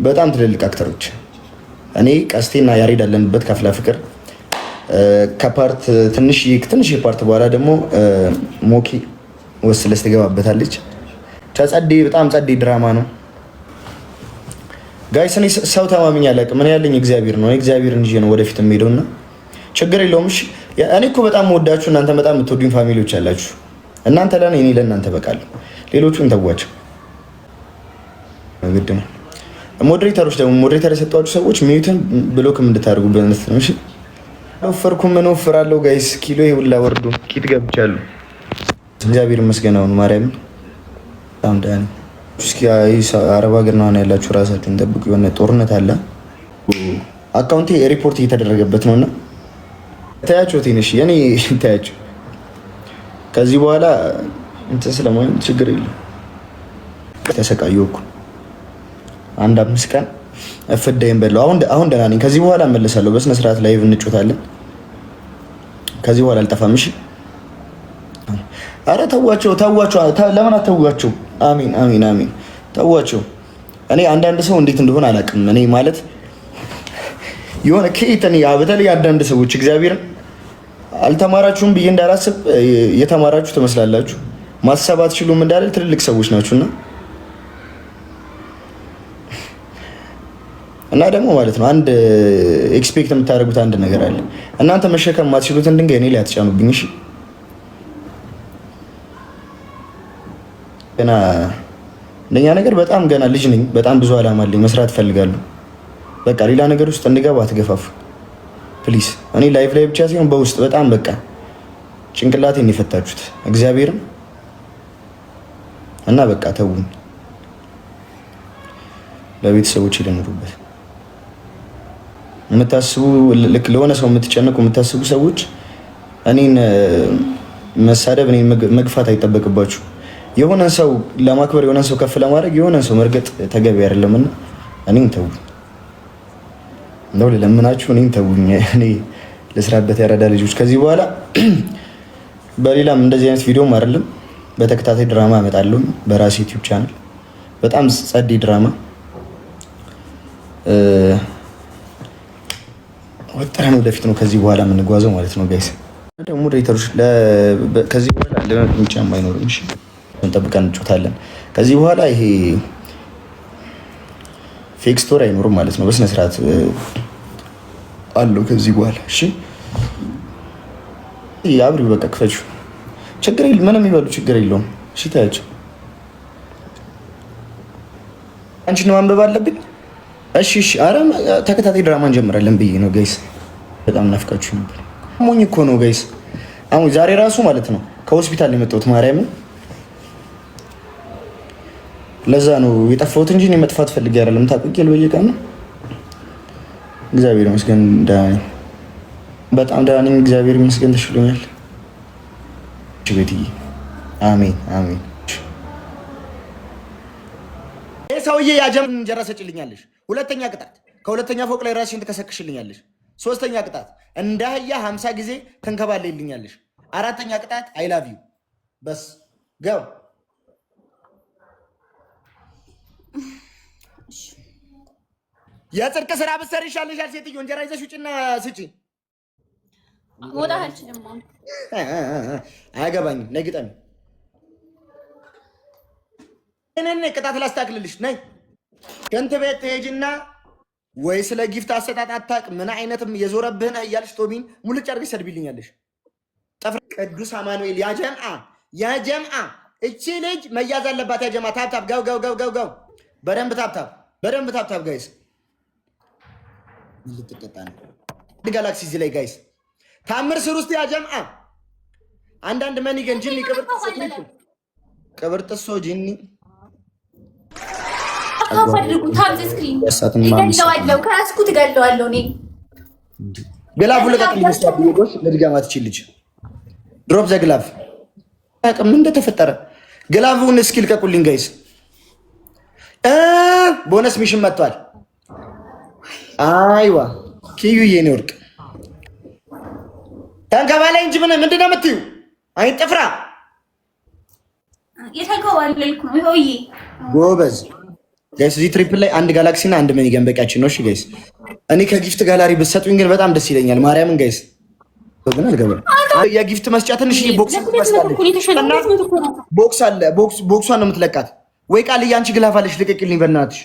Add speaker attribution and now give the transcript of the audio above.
Speaker 1: በጣም ትልልቅ አክተሮች እኔ ቀስቴና ያሬድ አለንበት ከፍላ ፍቅር ከፓርት ትንሽ ፓርት በኋላ ደግሞ ሞኪ ወስለስ ትገባበታለች። በጣም ጸዴ ድራማ ነው ጋይስ። እኔ ሰው ተማምኜ አላውቅም። ምን ያለኝ እግዚአብሔር ነው። እግዚአብሔርን ይዤ ነው ወደፊት የምሄደውና ችግር የለውም። እሺ እኔ እኮ በጣም ወዳችሁ እናንተ በጣም የምትወዱኝ ፋሚሊዎች አላችሁ። እናንተ ለኔ እኔ ለእናንተ በቃለሁ። ሌሎቹን ተዋቸው ግድ ነው። ሞዴሬተሮች ደግሞ ሞዴሬተር የሰጧችሁ ሰዎች ሚዩትን ብሎክም እንድታደርጉበት ነው። እሺ ወፈርኩም ምን ወፍራለሁ ጋይስ። ኪሎ ይውላ ወርዶ ኪት ገብቻለሁ። እግዚአብሔር ይመስገን። አሁን ማርያም በጣም ዳኒ እስኪ አረብ ሀገር ነው ያላችሁ፣ ራሳችሁን ጠብቁ። የሆነ ጦርነት አለ። አካውንቴ ሪፖርት እየተደረገበት ነውና ታያችሁ ትንሽ የኔ ታያችሁ። ከዚህ በኋላ እንትን ስለማይሆን ችግር የለም። ተሰቃየሁ እኮ አንድ 5 ቀን እፍዳይም በለው። አሁን ደህና ነኝ። ከዚህ በኋላ እመለሳለሁ። በስነ ስርዓት ላይቭ እንጮታለን። ከዚህ በኋላ አልጠፋም። እሺ አረ ተዋቸው። ለምን አተዋቸው? አሚን ተዋቸው። እኔ አንዳንድ ሰው እንዴት እንደሆነ አላውቅም። እኔ ማለት የሆነ ከኢተን በተለይ አንዳንድ ሰዎች እግዚአብሔርን አልተማራችሁም ብዬ እንዳላስብ የተማራችሁ ትመስላላችሁ። ማሰብ አትችሉም እንዳለ ትልልቅ ሰዎች ናችሁና እና ደግሞ ማለት ነው አንድ ኤክስፔክት የምታደርጉት አንድ ነገር አለ። እናንተ መሸከም ማትችሉትን ድንጋይ እኔ ላይ አትጫኑብኝ። እሺ ገና እንደኛ ነገር በጣም ገና ልጅ ነኝ። በጣም ብዙ አላማ አለኝ። መስራት እፈልጋለሁ። በቃ ሌላ ነገር ውስጥ እንድገባ አትገፋፉ ፕሊዝ። እኔ ላይፍ ላይ ብቻ ሲሆን በውስጥ በጣም በቃ ጭንቅላቴን የፈታችሁት እግዚአብሔርን እና በቃ ተውኝ። ለቤተሰቦች ልኑሩበት የምታስቡ ልክ ለሆነ ሰው የምትጨነቁ የምታስቡ ሰዎች እኔን መሳደብ እኔን መግፋት አይጠበቅባችሁ። የሆነን ሰው ለማክበር የሆነን ሰው ከፍ ለማድረግ የሆነን ሰው መርገጥ ተገቢ አይደለምና እኔን ተውኝ። እንደው ለምናችሁ እኔን ተውኝ። እኔ ለስራበት ያረዳ ልጆች ከዚህ በኋላ በሌላም እንደዚህ አይነት ቪዲዮም አይደለም በተከታታይ ድራማ እመጣለሁ በራሴ ዩቲዩብ ቻናል። በጣም ጸዴ ድራማ ወጥረን ወደፊት ነው ከዚህ በኋላ የምንጓዘው ማለት ነው ጋይስ። ደግሞ ሞዴሬተሮች ከዚህ በኋላ ለምን ጫማ አይኖርም። እሺ እንጠብቀን እንጮታለን። ከዚህ በኋላ ይሄ ፌክ ስቶሪ አይኖርም ማለት ነው። በስነ ስርዓት አለው ከዚህ በኋላ። እሺ አብሪው በቃ ክፈቹ። ችግር የለም ምንም ይበሉ ችግር የለውም። እሺ ታያቸው። አንቺን ማንበብ አለብኝ። እሺ አረ ተከታታይ ድራማ እንጀምራለን ብዬ ነው ጋይስ። በጣም ናፍቃችሁ ነበር። ሞኝ እኮ ነው ጋይስ። አሁን ዛሬ ራሱ ማለት ነው ከሆስፒታል የመጣሁት ማርያምን። ለዛ ነው የጠፋሁት እንጂ እኔ መጥፋት ፈልጌ አይደለም። ታውቂያለሽ በየቀኑ እግዚአብሔር ይመስገን ደህና ነኝ። በጣም ደህና ነኝ እግዚአብሔር ይመስገን ተሽሎኛል። እሺ ቤትዬ አሜን። ሰውዬ ያጀም እንጀራ ሰጭልኛለሽ። ሁለተኛ ቅጣት ከሁለተኛ ፎቅ ላይ ራስሽን ትከሰክሽልኛለሽ። ሶስተኛ ቅጣት እንደ አህያ 50 ጊዜ ትንከባለይልኛለሽ። አራተኛ ቅጣት አይ ላቭ ዩ በስ ገው የጽድቅ ስራ ብትሰሪ ይሻልሻል። ሴትዮ እንጀራ ይዘሽ ውጭና ስጪ። አያገባኝም። ነይ ግጠሚ። እኔ ቅጣት ላስታክልልሽ። ነይ ከንት ቤት ትሄጂና ወይ ስለ ጊፍት አሰጣጥ አታውቅ ምን አይነትም የዞረብህን እያልሽ ቶቢን ሙልጭ አድርገሽ ሰድቢልኛለሽ። ጠፍር ቅዱስ አማኑኤል ያጀምአ እቺ ልጅ መያዝ አለባት። ያጀማ ታብታብ ጋው በደንብ ታብታብ ጋይስ። ልትቀጣ ነው ጋላክሲ እዚህ ላይ ጋይስ። ታምር ስር ውስጥ ያጀምአ አንዳንድ መኒገን ጂኒ ቅብር ጥሶ ጂኒ ግላፉ ልቀቅልኝ። ስታቢጎች ለድጋማት ይችል ልጅ ድሮፕ ዘ ግላፍ ምን እንደተፈጠረ ግላፉን እስኪ ልቀቁልኝ ጋይስ። ቦነስ ሚሽን መጥቷል። አይዋ ኪዩ የኔ ወርቅ ተንከባላይ እንጂ ምንድን ነው የምትዩ? አይን ጥፍራ
Speaker 2: የተንከባለልኩ ነው። ይሄ ጎበዝ
Speaker 1: ጋይስ እዚህ ትሪፕል ላይ አንድ ጋላክሲ እና አንድ ሚኒገን በቂያችን ነው። እሺ ጋይስ እኔ ከጊፍት ጋላሪ ብትሰጡኝ ግን በጣም ደስ ይለኛል። ማርያምን ጋይስ ግን አልገባም። የጊፍት መስጫ ትንሽ ቦክስ ቦክስ አለ። ቦክሷን ነው የምትለቃት ወይ ቃል ያንቺ ግላፍ አለሽ ልቀቂልኝ በእናትሽ